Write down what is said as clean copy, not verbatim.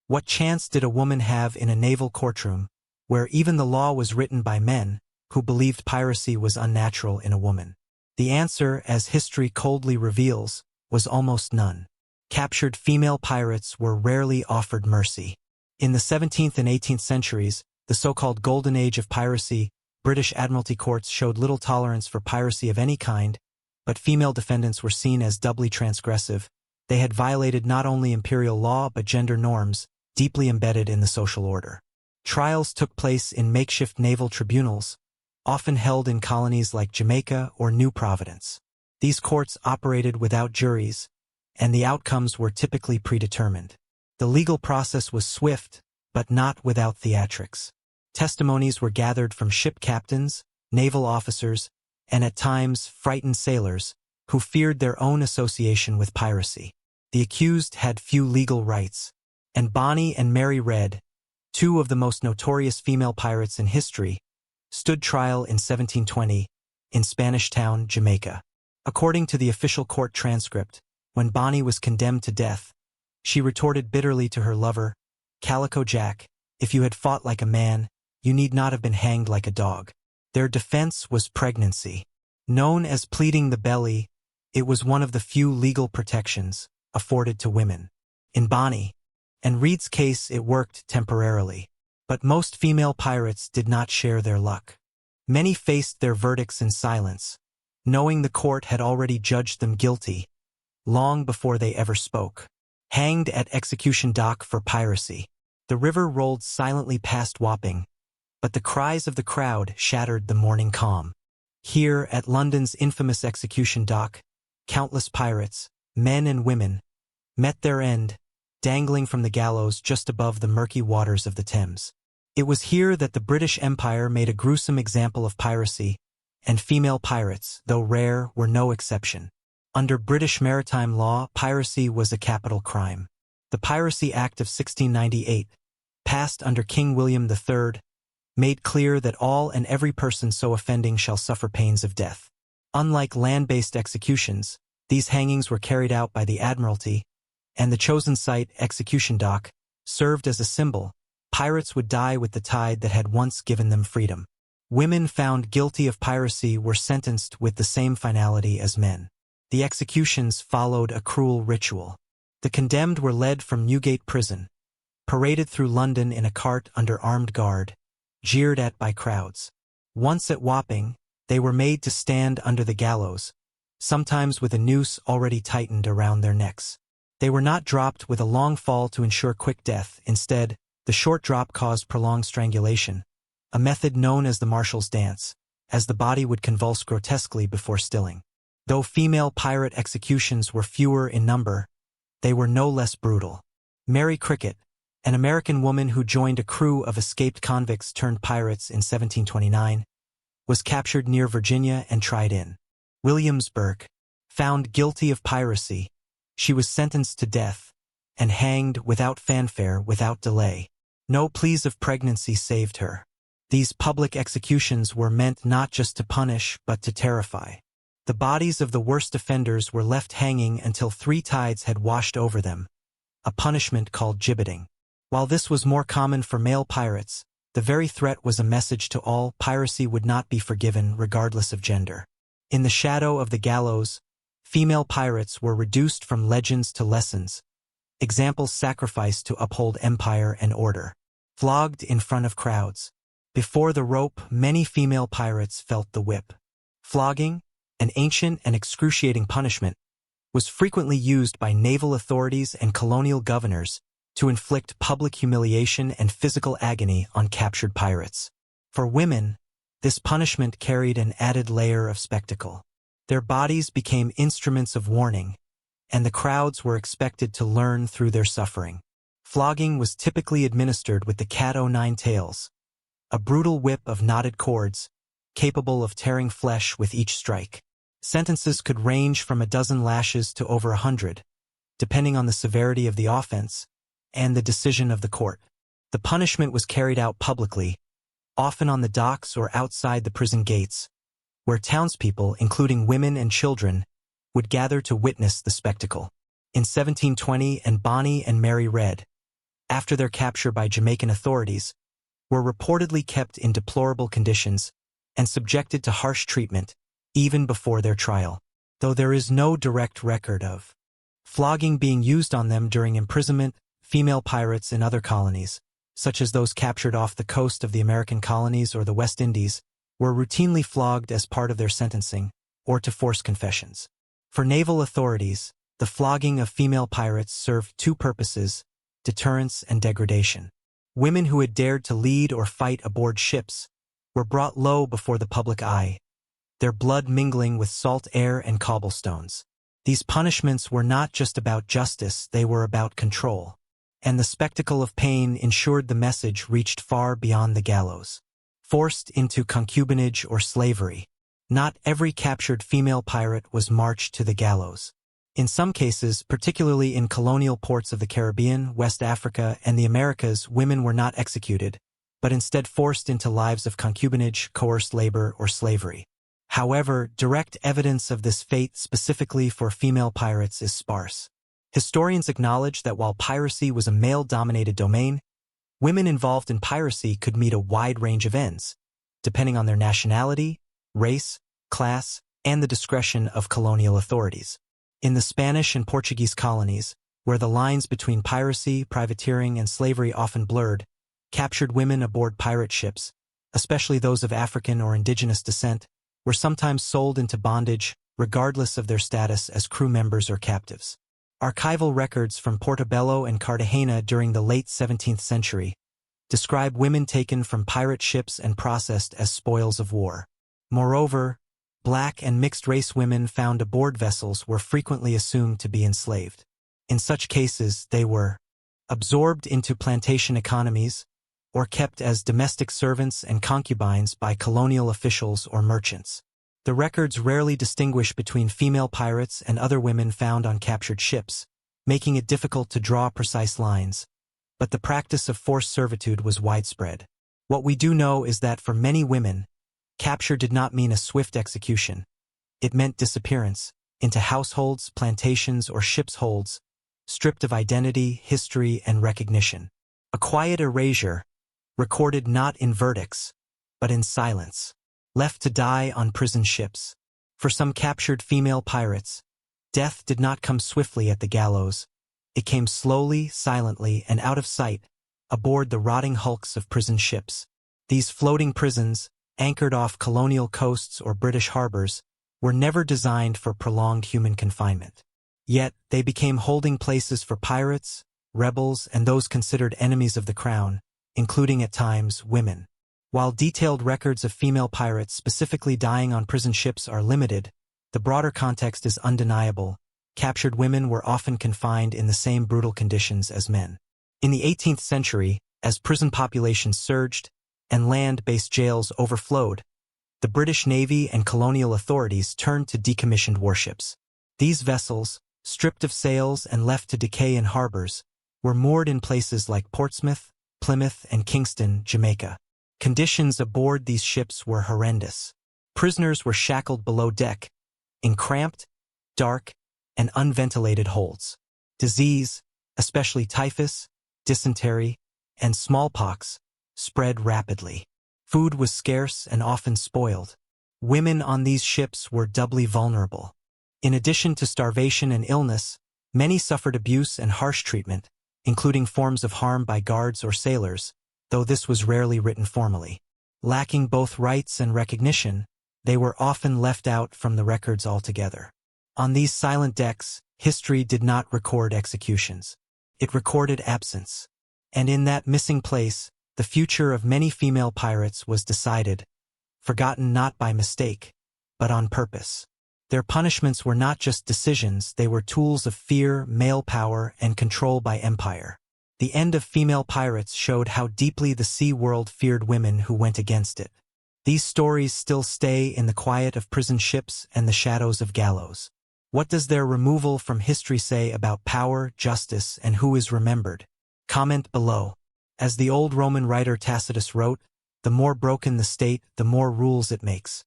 What chance did a woman have in a naval courtroom, where even the law was written by men who believed piracy was unnatural in a woman? The answer, as history coldly reveals, was almost none. Captured female pirates were rarely offered mercy. In the 17th and 18th centuries, the so-called Golden Age of piracy, British Admiralty Courts showed little tolerance for piracy of any kind, but female defendants were seen as doubly transgressive. They had violated not only imperial law but gender norms, deeply embedded in the social order. Trials took place in makeshift naval tribunals, often held in colonies like Jamaica or New Providence. These courts operated without juries, and the outcomes were typically predetermined. The legal process was swift, but not without theatrics. Testimonies were gathered from ship captains, naval officers, and at times frightened sailors who feared their own association with piracy. The accused had few legal rights. Anne Bonny and Mary Critchett, two of the most notorious female pirates in history, stood trial in 1720 in Spanish Town, Jamaica. According to the official court transcript, when Bonny was condemned to death, she retorted bitterly to her lover, "Calico Jack, if you had fought like a man, you need not have been hanged like a dog." Their defense was pregnancy. Known as pleading the belly, it was one of the few legal protections afforded to women. In Bonny and Reed's case, it worked temporarily. But most female pirates did not share their luck. Many faced their verdicts in silence, knowing the court had already judged them guilty long before they ever spoke. Hanged at execution dock for piracy. The river rolled silently past Wapping, but the cries of the crowd shattered the morning calm. Here, at London's infamous execution dock, countless pirates, men and women, met their end, dangling from the gallows just above the murky waters of the Thames. It was here that the British Empire made a gruesome example of piracy, and female pirates, though rare, were no exception. Under British maritime law, piracy was a capital crime. The Piracy Act of 1698, passed under King William III, made clear that all and every person so offending shall suffer pains of death. Unlike land-based executions, these hangings were carried out by the Admiralty, and the chosen site, execution dock, served as a symbol. Pirates would die with the tide that had once given them freedom. Women found guilty of piracy were sentenced with the same finality as men. The executions followed a cruel ritual. The condemned were led from Newgate Prison, paraded through London in a cart under armed guard, jeered at by crowds. Once at Wapping, they were made to stand under the gallows, sometimes with a noose already tightened around their necks. They were not dropped with a long fall to ensure quick death. Instead, the short drop caused prolonged strangulation, a method known as the marshal's dance, as the body would convulse grotesquely before stilling. Though female pirate executions were fewer in number, they were no less brutal. Mary Critchett, an American woman who joined a crew of escaped convicts turned pirates in 1729, was captured near Virginia and tried in Williamsburg. Found guilty of piracy, she was sentenced to death and hanged without fanfare, without delay. No pleas of pregnancy saved her. These public executions were meant not just to punish but to terrify. The bodies of the worst offenders were left hanging until 3 tides had washed over them, a punishment called gibbeting. While this was more common for male pirates, the very threat was a message to all: piracy would not be forgiven regardless of gender. In the shadow of the gallows, female pirates were reduced from legends to lessons, examples sacrificed to uphold empire and order. Flogged in front of crowds. Before the rope, many female pirates felt the whip. Flogging, an ancient and excruciating punishment, was frequently used by naval authorities and colonial governors to inflict public humiliation and physical agony on captured pirates. For women, this punishment carried an added layer of spectacle. Their bodies became instruments of warning, and the crowds were expected to learn through their suffering. Flogging was typically administered with the cat-o'-nine tails, a brutal whip of knotted cords, capable of tearing flesh with each strike. Sentences could range from a dozen lashes to over 100, depending on the severity of the offense and the decision of the court. The punishment was carried out publicly, often on the docks or outside the prison gates, where townspeople, including women and children, would gather to witness the spectacle. In 1720, Anne Bonny and Mary Critchett, after their capture by Jamaican authorities, were reportedly kept in deplorable conditions and subjected to harsh treatment even before their trial, though there is no direct record of flogging being used on them during imprisonment. Female pirates in other colonies, such as those captured off the coast of the American colonies or the West Indies, were routinely flogged as part of their sentencing or to force confessions. For naval authorities, the flogging of female pirates served two purposes: deterrence and degradation. Women who had dared to lead or fight aboard ships were brought low before the public eye, their blood mingling with salt air and cobblestones. These punishments were not just about justice, they were about control. And the spectacle of pain ensured the message reached far beyond the gallows. Forced into concubinage or slavery, not every captured female pirate was marched to the gallows. In some cases, particularly in colonial ports of the Caribbean, West Africa, and the Americas, women were not executed, but instead forced into lives of concubinage, coerced labor, or slavery. However, direct evidence of this fate specifically for female pirates is sparse. Historians acknowledge that while piracy was a male-dominated domain, women involved in piracy could meet a wide range of ends, depending on their nationality, race, class, and the discretion of colonial authorities. In the Spanish and Portuguese colonies, where the lines between piracy, privateering, and slavery often blurred, captured women aboard pirate ships, especially those of African or indigenous descent, were sometimes sold into bondage, regardless of their status as crew members or captives. Archival records from Portobello and Cartagena during the late 17th century describe women taken from pirate ships and processed as spoils of war. Moreover, black and mixed-race women found aboard vessels were frequently assumed to be enslaved. In such cases, they were absorbed into plantation economies or kept as domestic servants and concubines by colonial officials or merchants. The records rarely distinguish between female pirates and other women found on captured ships, making it difficult to draw precise lines, but the practice of forced servitude was widespread. What we do know is that for many women, capture did not mean a swift execution. It meant disappearance into households, plantations, or ships' holds, stripped of identity, history, and recognition. A quiet erasure, recorded not in verdicts, but in silence, left to die on prison ships. For some captured female pirates, death did not come swiftly at the gallows. It came slowly, silently, and out of sight, aboard the rotting hulks of prison ships. These floating prisons, anchored off colonial coasts or British harbors, were never designed for prolonged human confinement. Yet, they became holding places for pirates, rebels, and those considered enemies of the crown, including at times women. While detailed records of female pirates specifically dying on prison ships are limited, the broader context is undeniable. Captured women were often confined in the same brutal conditions as men. In the 18th century, as prison populations surged and land-based jails overflowed, the British Navy and colonial authorities turned to decommissioned warships. These vessels, stripped of sails and left to decay in harbors, were moored in places like Portsmouth, Plymouth, and Kingston, Jamaica. Conditions aboard these ships were horrendous. Prisoners were shackled below deck, in cramped, dark, and unventilated holds. Disease, especially typhus, dysentery, and smallpox, spread rapidly. Food was scarce and often spoiled. Women on these ships were doubly vulnerable. In addition to starvation and illness, many suffered abuse and harsh treatment, including forms of harm by guards or sailors, though this was rarely written formally. Lacking both rights and recognition, they were often left out from the records altogether. On these silent decks, history did not record executions. It recorded absence. And in that missing place, the future of many female pirates was decided, forgotten not by mistake, but on purpose. Their punishments were not just decisions, they were tools of fear, male power, and control by empire. The end of female pirates showed how deeply the sea world feared women who went against it. These stories still stay in the quiet of prison ships and the shadows of gallows. What does their removal from history say about power, justice, and who is remembered? Comment below. As the old Roman writer Tacitus wrote, "The more broken the state, the more rules it makes."